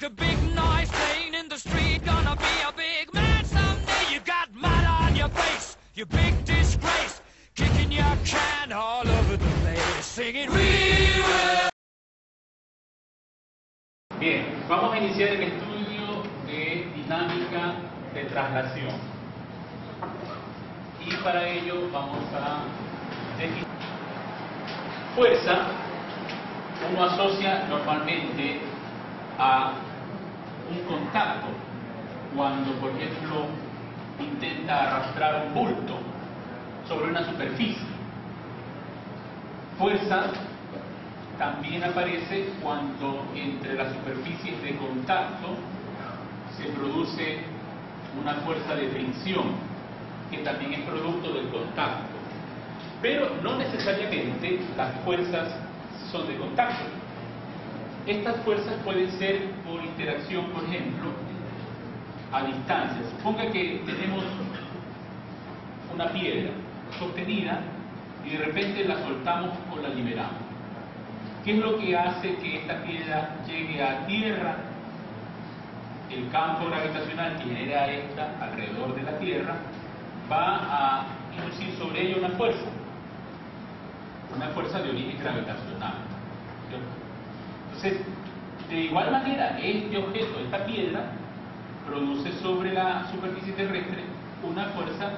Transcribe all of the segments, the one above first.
a big noise playing in the street, gonna be a big man someday. You got mud on your face, you big disgrace, kicking your can all over the place, singing we will. Bien, vamos a iniciar el estudio de dinámica de traslación. Y para ello vamos a definir fuerza. Uno asocia normalmente a un contacto cuando, por ejemplo, intenta arrastrar un bulto sobre una superficie. Fuerza también aparece cuando entre las superficies de contacto se produce una fuerza de fricción, que también es producto del contacto. Pero no necesariamente las fuerzas son de contacto. Estas fuerzas pueden ser por interacción, por ejemplo, a distancia. Suponga que tenemos una piedra sostenida y de repente la soltamos o la liberamos. ¿Qué es lo que hace que esta piedra llegue a tierra? El campo gravitacional que genera esta alrededor de la Tierra va a inducir sobre ella una fuerza de origen gravitacional, ¿cierto? Entonces, de igual manera, este objeto, esta piedra, produce sobre la superficie terrestre una fuerza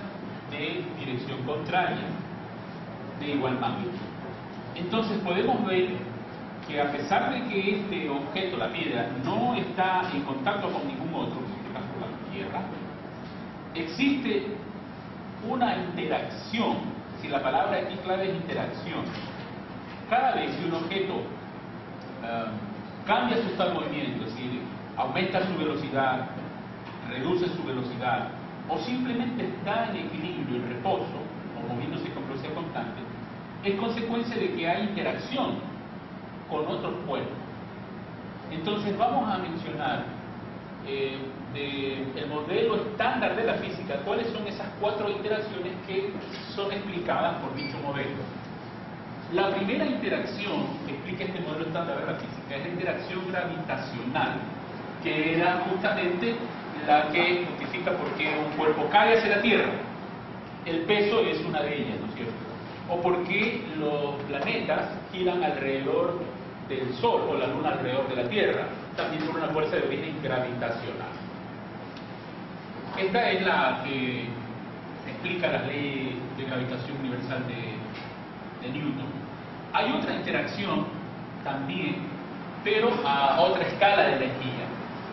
de dirección contraria, de igual magnitud. Entonces podemos ver que a pesar de que este objeto, la piedra, no está en contacto con ningún otro, en este caso la Tierra, existe una interacción. Si la palabra aquí clave es interacción. Cada vez que un objeto cambia su estado de movimiento, es decir, aumenta su velocidad, reduce su velocidad, o simplemente está en equilibrio, en reposo, o moviéndose con velocidad constante, es consecuencia de que hay interacción con otros cuerpos. Entonces vamos a mencionar el modelo estándar de la física, cuáles son esas 4 interacciones que son explicadas por dicho modelo. La primera interacción que explica este modelo estándar de la física es la interacción gravitacional, que era justamente la que justifica por qué un cuerpo cae hacia la Tierra. El peso es una de ellas, ¿no es cierto? O por qué los planetas giran alrededor del Sol o la Luna alrededor de la Tierra, también por una fuerza de origen gravitacional. Esta es la que explica las leyes de gravitación universal de Newton. Hay otra interacción también, pero a otra escala de energía,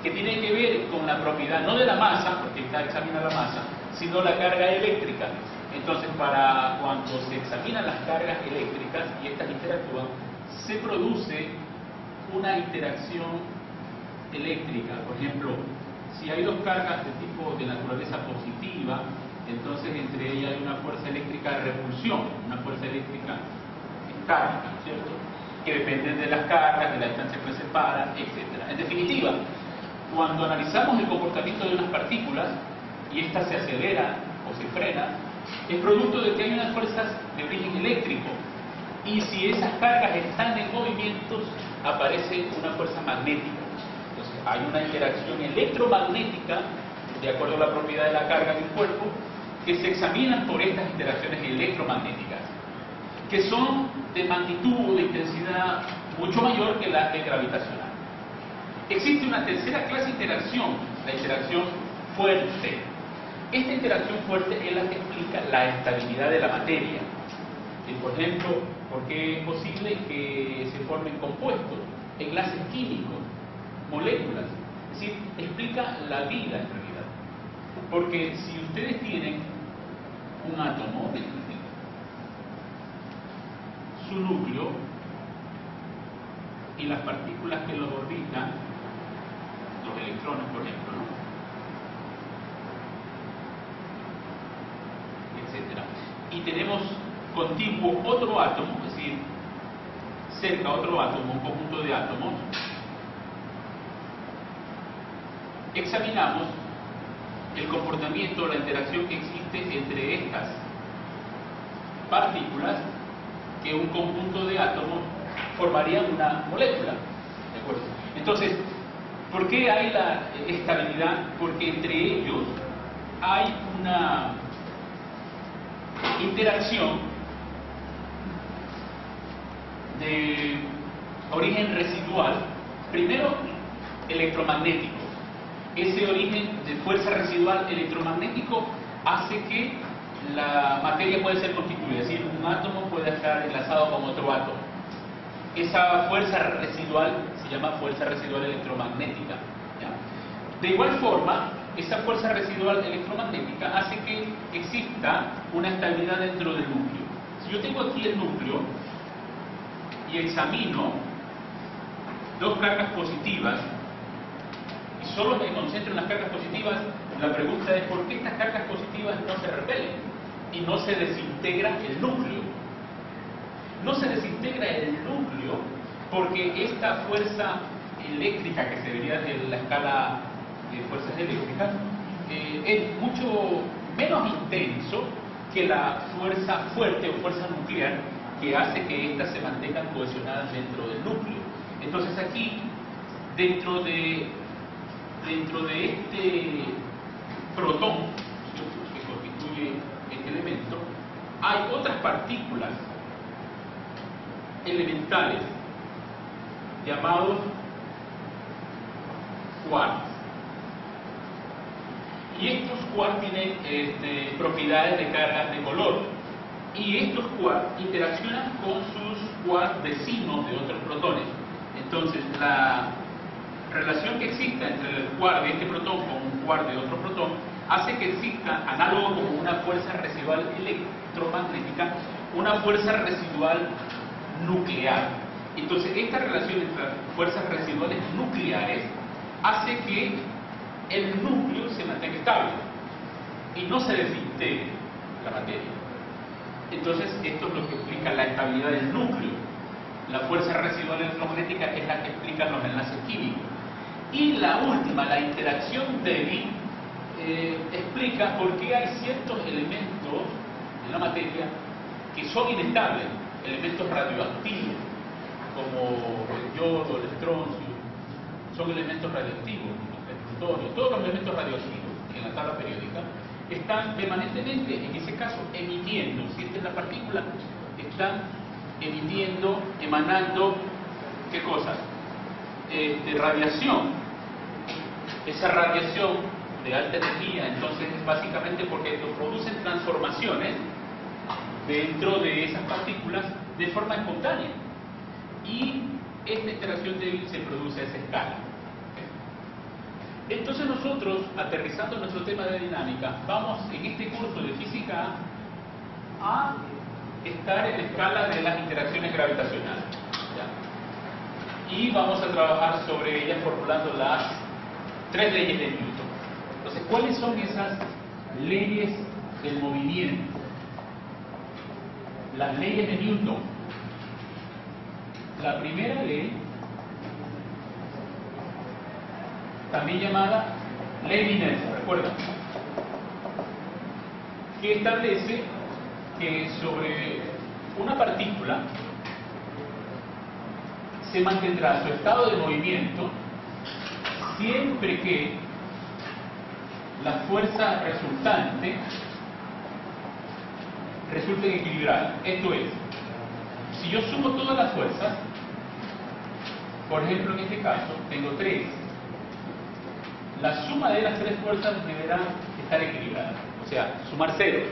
que tiene que ver con la propiedad, no de la masa, porque está examinada la masa, sino la carga eléctrica. Entonces, para cuando se examinan las cargas eléctricas y estas interactúan, se produce una interacción eléctrica. Por ejemplo, si hay dos cargas de tipo de naturaleza positiva, entonces entre ellas hay una fuerza eléctrica de repulsión, una fuerza eléctrica estática, ¿cierto?, que dependen de las cargas, de la distancia que separan, etc. En definitiva, cuando analizamos el comportamiento de unas partículas y éstas se aceleran o se frenan, es producto de que hay unas fuerzas de origen eléctrico. Y si esas cargas están en movimientos, aparece una fuerza magnética. Entonces, hay una interacción electromagnética, de acuerdo a la propiedad de la carga de un cuerpo, que se examinan por estas interacciones electromagnéticas, que son de magnitud, de intensidad mucho mayor que las de gravitacional. Existe una tercera clase de interacción, la interacción fuerte. Esta interacción fuerte es la que explica la estabilidad de la materia. Por ejemplo, ¿por qué es posible que se formen compuestos, enlaces químicos, moléculas? Es decir, explica la vida en realidad. Porque si ustedes tienen un átomo, su núcleo y las partículas que los orbitan, los electrones, por ejemplo, ¿no?, etcétera, y tenemos contiguo otro átomo, es decir, cerca otro átomo, un conjunto de átomos, examinamos el comportamiento, la interacción que existe entre estas partículas, que un conjunto de átomos formarían una molécula, ¿de acuerdo? Entonces, ¿Por qué hay la estabilidad? Porque entre ellos hay una interacción de origen residual, primero electromagnético. Ese origen de fuerza residual electromagnético hace que la materia puede ser constituida, es decir, un átomo puede estar enlazado con otro átomo. Esa fuerza residual se llama fuerza residual electromagnética, ¿ya? De igual forma, esa fuerza residual electromagnética hace que exista una estabilidad dentro del núcleo. Si yo tengo aquí el núcleo y examino dos cargas positivas y solo me concentro en las cargas positivas, la pregunta es ¿por qué estas cargas positivas no se repelen y no se desintegra el núcleo? No se desintegra el núcleo porque esta fuerza eléctrica que se vería de la escala de fuerzas eléctricas es mucho menos intenso que la fuerza fuerte o fuerza nuclear que hace que éstas se mantengan cohesionadas dentro del núcleo. Entonces aquí, dentro de este protón que constituye este elemento, hay otras partículas elementales llamados quarks. Y estos quarks tienen propiedades de cargas de color. Y estos quarks interaccionan con sus quarks vecinos de otros protones. Entonces, la relación que exista entre el quark de este protón con un quark de otro protón hace que exista, análogo como una fuerza residual electromagnética, una fuerza residual nuclear. Entonces, esta relación entre las fuerzas residuales nucleares hace que el núcleo se mantenga estable y no se desintegre la materia. Entonces, esto es lo que explica la estabilidad del núcleo. La fuerza residual electromagnética es la que explica los enlaces químicos. Y la última, la interacción débil, explica por qué hay ciertos elementos en la materia que son inestables, elementos radioactivos, como el yodo, el estroncio, son elementos radioactivos, el plutonio, todos los elementos radioactivos en la tabla periódica están permanentemente, en ese caso, emitiendo, si esta es la partícula, están emitiendo, emanando, ¿qué cosas? Radiación. Esa radiación de alta energía, entonces, es básicamente porque producen transformaciones dentro de esas partículas de forma espontánea. Y esta interacción débil se produce a esa escala. Entonces nosotros, aterrizando nuestro tema de dinámica, vamos en este curso de física a estar en la escala de las interacciones gravitacionales, ¿ya? Y vamos a trabajar sobre ellas formulando las 3 leyes de Newton. Entonces, ¿cuáles son esas leyes del movimiento? Las leyes de Newton. La primera ley, también llamada ley de inercia, ¿recuerdan? Que establece que sobre una partícula se mantendrá su estado de movimiento siempre que la fuerza resultante resulte equilibrada. Esto es, si yo sumo todas las fuerzas, por ejemplo en este caso tengo 3, la suma de las 3 fuerzas deberá estar equilibrada, o sea, sumar 0.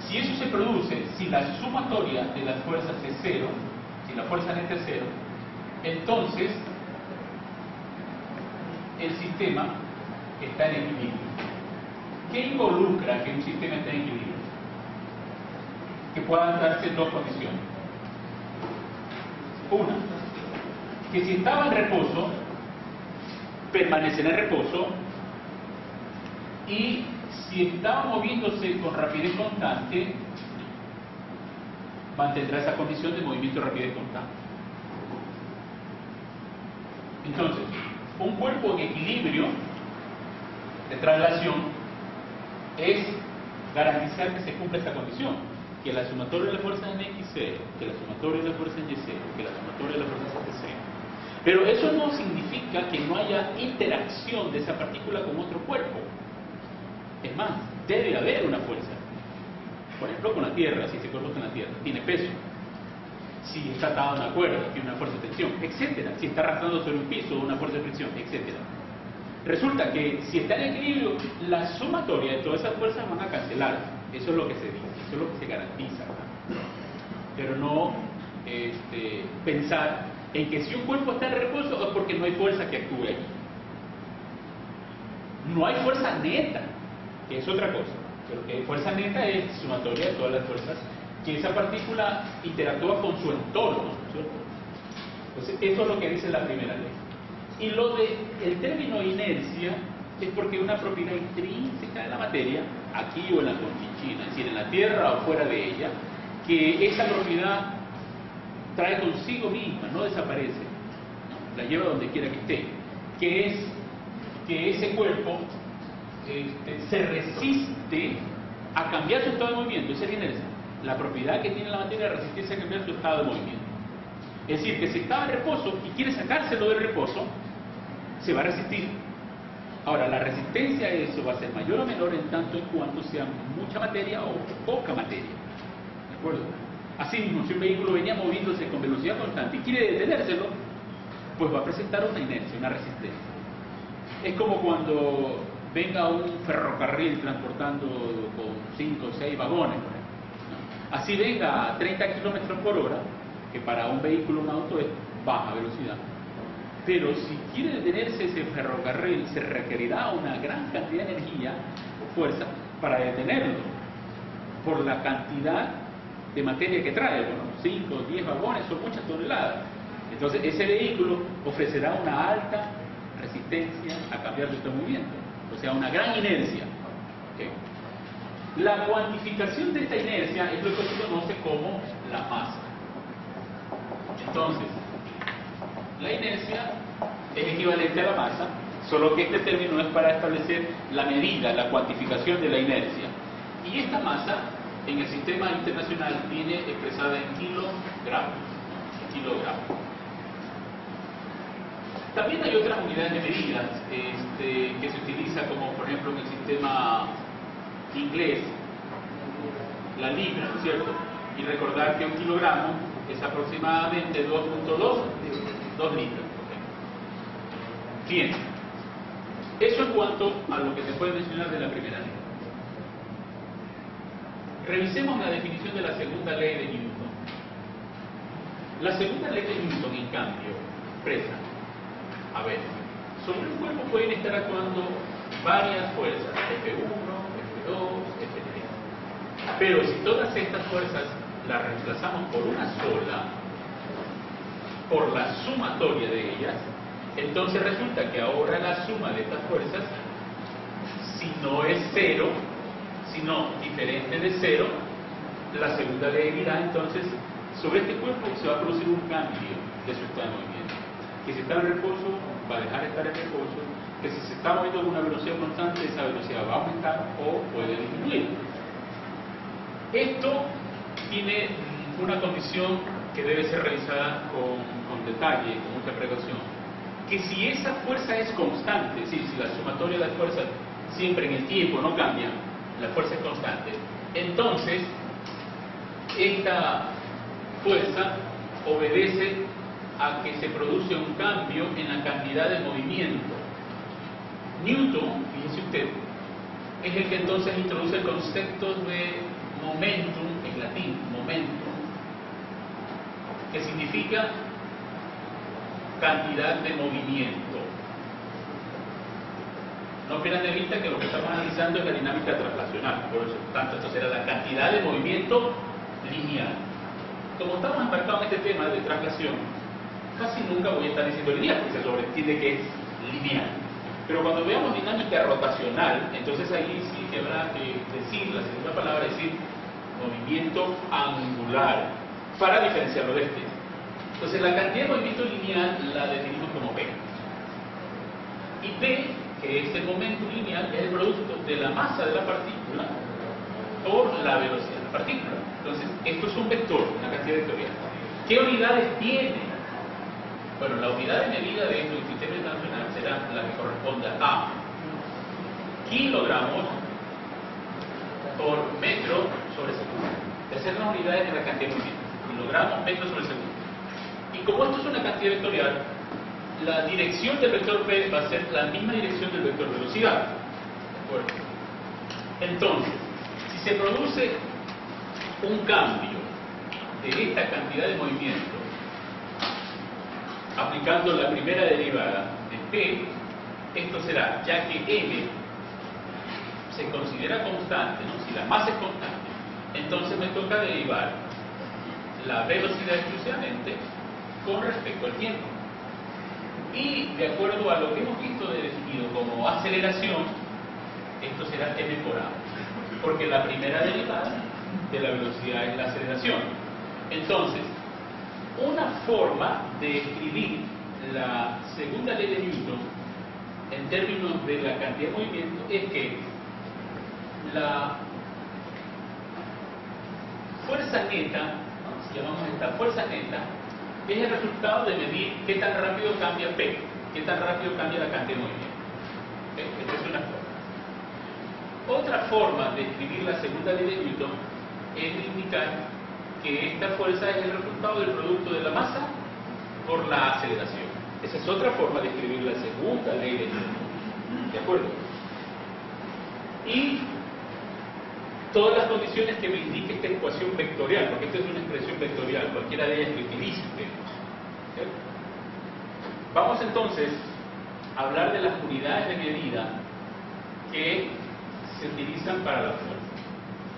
Si eso se produce, si la sumatoria de las fuerzas es 0, si la fuerza neta es 0, entonces el sistema está en equilibrio. ¿Qué involucra que un sistema esté en equilibrio? Que puedan darse 2 condiciones. Una, que si estaba en reposo, permanecerá en reposo, y si estaba moviéndose con rapidez constante, mantendrá esa condición de movimiento de rapidez constante. Entonces, un cuerpo en equilibrio de traslación es garantizar que se cumpla esta condición, que la sumatoria de las fuerzas en X 0, que la sumatoria de las fuerzas en Y 0, que la sumatoria de las fuerzas en Z 0. Pero eso no significa que no haya interacción de esa partícula con otro cuerpo. Es más, debe haber una fuerza. Por ejemplo, con la Tierra, si ese cuerpo está en la Tierra, tiene peso. Si está atado a una cuerda, tiene una fuerza de tensión, etc. Si está arrastrando sobre un piso, una fuerza de fricción, etc. Resulta que si está en equilibrio, la sumatoria de todas esas fuerzas van a cancelar. Eso es lo que se dice, eso es lo que se garantiza. Pero no pensar en que si un cuerpo está en reposo es porque no hay fuerza que actúe allí. No hay fuerza neta, que es otra cosa. Pero que fuerza neta es sumatoria de todas las fuerzas que esa partícula interactúa con su entorno, ¿cierto? Entonces, eso es lo que dice la primera ley. Y lo del término inercia es porque una propiedad intrínseca de la materia, aquí o en la conchinchina, es decir, en la Tierra o fuera de ella, que esa propiedad trae consigo misma, no desaparece, ¿no? La lleva donde quiera que esté, que es que ese cuerpo se resiste a cambiar su estado de movimiento. Esa es la inercia, la propiedad que tiene la materia de resistirse a cambiar su estado de movimiento. Es decir, que si estaba en reposo y quiere sacárselo del reposo, se va a resistir. Ahora, la resistencia a eso va a ser mayor o menor en tanto en cuanto sea mucha materia o poca materia. ¿De acuerdo? Así mismo, si un vehículo venía moviéndose con velocidad constante y quiere detenérselo, pues va a presentar una inercia, una resistencia. Es como cuando venga un ferrocarril transportando con 5 o 6 vagones, por ejemplo, ¿no? Así venga a 30 kilómetros por hora, que para un vehículo, un auto, es baja velocidad. Pero si quiere detenerse ese ferrocarril, se requerirá una gran cantidad de energía o fuerza para detenerlo, por la cantidad de materia que trae, bueno, 5 o 10 vagones son muchas toneladas. Entonces ese vehículo ofrecerá una alta resistencia a cambiar de movimiento, o sea, una gran inercia. ¿Okay? La cuantificación de esta inercia es lo que se conoce como la masa. Entonces, la inercia es equivalente a la masa, solo que este término es para establecer la medida, la cuantificación de la inercia. Y esta masa, en el sistema internacional, viene expresada en kilogramos. También hay otras unidades de medidas que se utilizan, como por ejemplo en el sistema inglés, la libra, ¿no es cierto? Y recordar que un kilogramo es aproximadamente 2.2 litros. Bien, eso en cuanto a lo que se puede mencionar de la primera ley. Revisemos la definición de la segunda ley de Newton. La segunda ley de Newton, en cambio, expresa, a ver, sobre un cuerpo pueden estar actuando varias fuerzas, F1, F2, F3. Pero si todas estas fuerzas las reemplazamos por una sola, por la sumatoria de ellas, entonces resulta que ahora la suma de estas fuerzas, si no es cero, sino diferente de cero, la segunda ley dirá entonces, sobre este cuerpo se va a producir un cambio de su estado de movimiento. Que si está en reposo, va a dejar de estar en reposo, que si se está moviendo con una velocidad constante, esa velocidad va a aumentar o puede disminuir. Esto tiene una condición que debe ser revisada con detalle, con mucha precaución, que si esa fuerza es constante, es decir, si la sumatoria de las fuerzas siempre en el tiempo no cambia, la fuerza es constante, entonces esta fuerza obedece a que se produce un cambio en la cantidad de movimiento. Newton, fíjese usted, es el que entonces introduce el concepto de momentum, en latín, momentum, que significa cantidad de movimiento. No pierdan de vista que lo que estamos analizando es la dinámica translacional, por eso tanto esto será la cantidad de movimiento lineal. Como estamos embarcados en este tema de translación, casi nunca voy a estar diciendo lineal, porque se sobreentiende que es lineal. Pero cuando veamos dinámica rotacional, entonces ahí sí que habrá que decir, la segunda palabra es decir, movimiento angular, para diferenciarlo de este. Entonces la cantidad de movimiento lineal la definimos como P. Y P, que es el momento lineal, es el producto de la masa de la partícula por la velocidad de la partícula. Entonces, esto es un vector, una cantidad vectorial. ¿Qué unidades tiene? Bueno, la unidad de medida dentro del sistema internacional será la que corresponda a kilogramos por metro sobre segundo. Esas son las unidades de la cantidad de movimiento. Kilogramos, metros sobre segundo. Y como esto es una cantidad vectorial, la dirección del vector P va a ser la misma dirección del vector velocidad. ¿De acuerdo? Entonces, si se produce un cambio de esta cantidad de movimiento aplicando la primera derivada de P, esto será, ya que M se considera constante, ¿no? Si la masa es constante, entonces me toca derivar la velocidad exclusivamente con respecto al tiempo. Y de acuerdo a lo que hemos visto definido como aceleración, esto será m por a, porque la primera derivada de la velocidad es la aceleración. Entonces, una forma de escribir la segunda ley de Newton en términos de la cantidad de movimiento es que la fuerza neta, ¿no? Si llamamos esta fuerza neta, es el resultado de medir qué tan rápido cambia P, qué tan rápido cambia la cantidad de movimiento. ¿Okay? Esta es una forma. Otra forma de escribir la segunda ley de Newton es indicar que esta fuerza es el resultado del producto de la masa por la aceleración. Esa es otra forma de escribir la segunda ley de Newton. ¿De acuerdo? Y todas las condiciones que me indique esta ecuación vectorial, porque esta es una expresión vectorial, cualquiera de ellas que utilice. ¿Okay? Vamos entonces a hablar de las unidades de medida que se utilizan para la fuerza.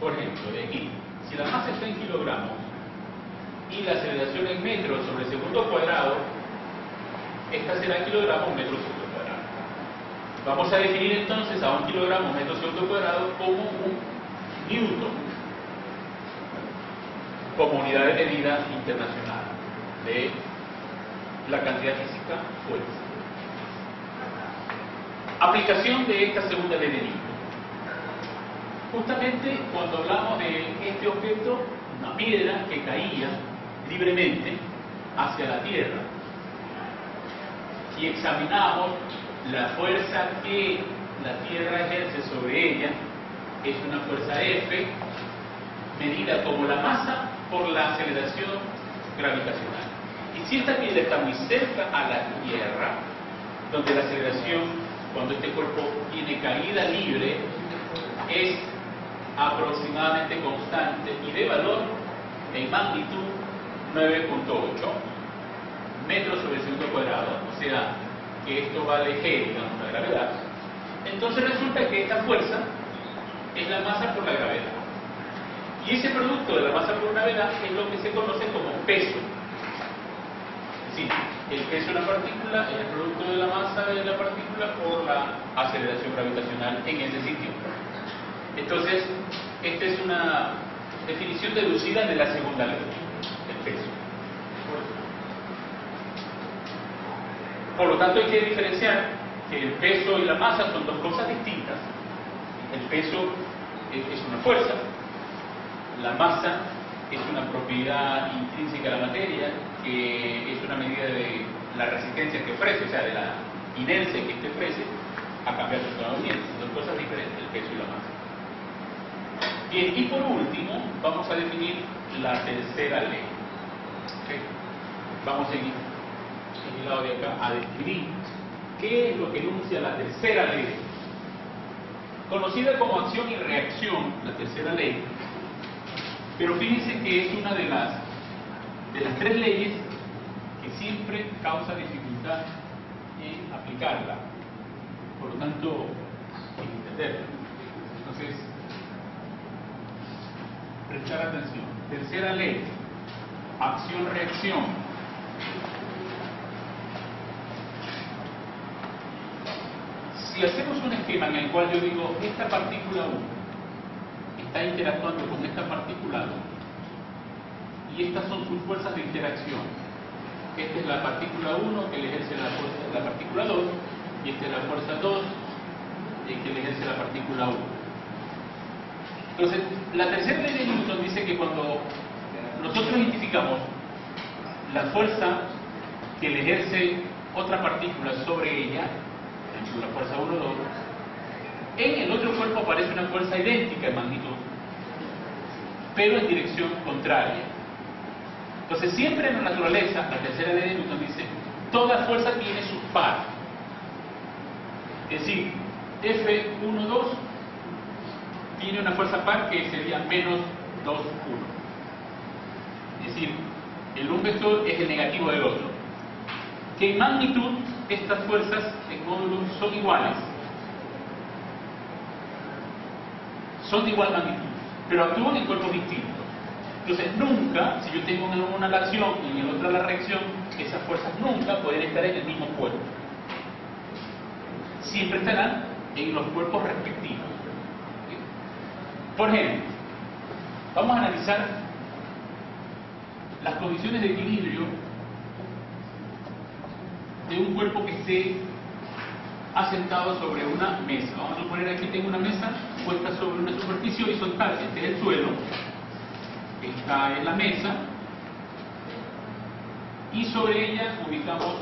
Por ejemplo, de aquí, si la masa está en kilogramos y la aceleración en metros sobre segundo cuadrado, esta será kilogramos metro segundo cuadrado. Vamos a definir entonces a un kilogramo metro segundo cuadrado como un Newton, como unidad de medida internacional de la cantidad física fuerza. Aplicación de esta segunda ley de Newton. Justamente cuando hablamos de este objeto, una piedra que caía libremente hacia la Tierra, y examinamos la fuerza que la Tierra ejerce sobre ella, es una fuerza F, medida como la masa por la aceleración gravitacional. Y si esta piedra está muy cerca a la Tierra, donde la aceleración, cuando este cuerpo tiene caída libre, es aproximadamente constante y de valor en magnitud 9.8 metros sobre segundo cuadrado, o sea que esto vale G, digamos, la gravedad. Entonces resulta que esta fuerza es la masa por la gravedad. Y ese producto de la masa por gravedad es lo que se conoce como peso. Es decir, el peso de la partícula es el producto de la masa de la partícula por la aceleración gravitacional en ese sitio. Entonces, esta es una definición deducida de la segunda ley, el peso. Por lo tanto, hay que diferenciar que el peso y la masa son dos cosas distintas. El peso es una fuerza, la masa es una propiedad intrínseca de la materia, que es una medida de la resistencia que ofrece, o sea, de la inercia que este ofrece a cambiar su movimiento. Son dos cosas diferentes, el peso y la masa. Bien, y por último, vamos a definir la tercera ley. ¿Okay? Vamos en el lado de acá a describir qué es lo que enuncia la tercera ley. Conocida como acción y reacción, la tercera ley, pero fíjense que es una de las tres leyes que siempre causa dificultad en aplicarla, por lo tanto, en entenderla. Entonces, prestar atención. Tercera ley, acción-reacción. Si hacemos un esquema en el cual yo digo, esta partícula 1 está interactuando con esta partícula 2, y estas son sus fuerzas de interacción. Esta es la partícula 1 que le ejerce la fuerza de la partícula 2, y esta es la fuerza 2 que le ejerce la partícula 1. Entonces, la tercera ley de Newton dice que cuando nosotros identificamos la fuerza que le ejerce otra partícula sobre ella, por ejemplo la fuerza 1, 2, en el otro cuerpo aparece una fuerza idéntica en magnitud, pero en dirección contraria. Entonces siempre en la naturaleza, la tercera ley de Newton dice, toda fuerza tiene su par. Es decir, F1,2 tiene una fuerza par que sería menos 2,1. Es decir, el un vector es el negativo del otro. Que en magnitud estas fuerzas en módulo son iguales. Son de igual magnitud, pero actúan en cuerpos distintos. Entonces nunca, si yo tengo en una la acción y en el otro la reacción, esas fuerzas nunca pueden estar en el mismo cuerpo. Siempre estarán en los cuerpos respectivos. Por ejemplo, vamos a analizar las condiciones de equilibrio de un cuerpo que esté asentado sobre una mesa. Vamos a suponer aquí tengo una mesa puesta sobre una superficie horizontal, este es el suelo, esta es la mesa, y sobre ella ubicamos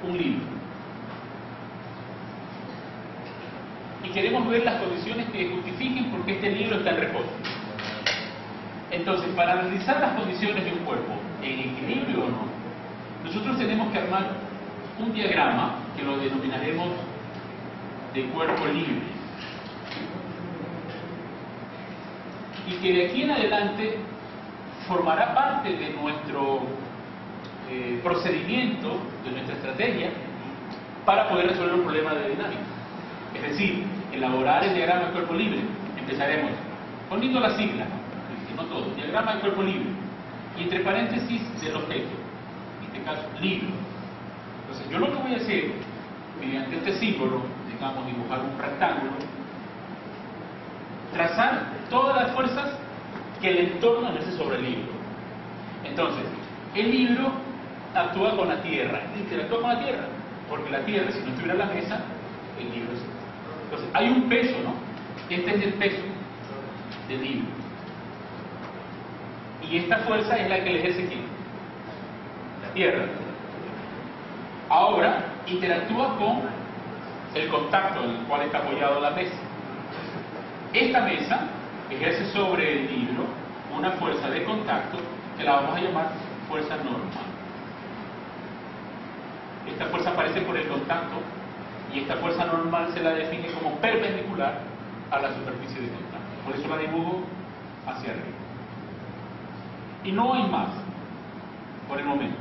un libro. Y queremos ver las condiciones que justifiquen por qué este libro está en reposo. Entonces, para analizar las condiciones de un cuerpo, en equilibrio o no, nosotros tenemos que armar un diagrama que lo denominaremos de cuerpo libre. Y que de aquí en adelante formará parte de nuestro procedimiento, de nuestra estrategia, para poder resolver un problema de dinámica. Es decir, elaborar el diagrama de cuerpo libre. Empezaremos poniendo la sigla, no todo, diagrama de cuerpo libre, y entre paréntesis del objeto, en este caso, libro. Entonces, yo lo que voy a hacer, mediante este símbolo, digamos, dibujar un rectángulo, trazar todas las fuerzas que el entorno ejerce sobre el libro. Entonces, el libro actúa con la tierra, interactúa con la tierra, porque la tierra, si no estuviera en la mesa, el libro es. Entonces, hay un peso, ¿no? Este es el peso del libro. Y esta fuerza es la que le ejerce ¿quién? La tierra. Ahora, interactúa con el contacto en el cual está apoyado la mesa. Esta mesa ejerce sobre el libro una fuerza de contacto que la vamos a llamar fuerza normal. Esta fuerza aparece por el contacto y esta fuerza normal se la define como perpendicular a la superficie de contacto. Por eso la dibujo hacia arriba. Y no hay más por el momento.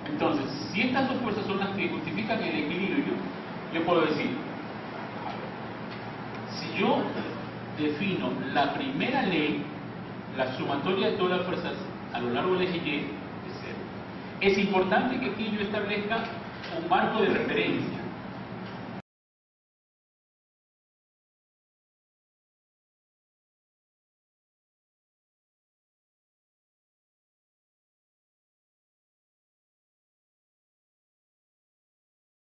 Entonces, si estas dos fuerzas son las que justifican el equilibrio, yo puedo decir, si yo defino la primera ley, la sumatoria de todas las fuerzas a lo largo del eje Y es cero. Es importante que aquí yo establezca un marco de referencia.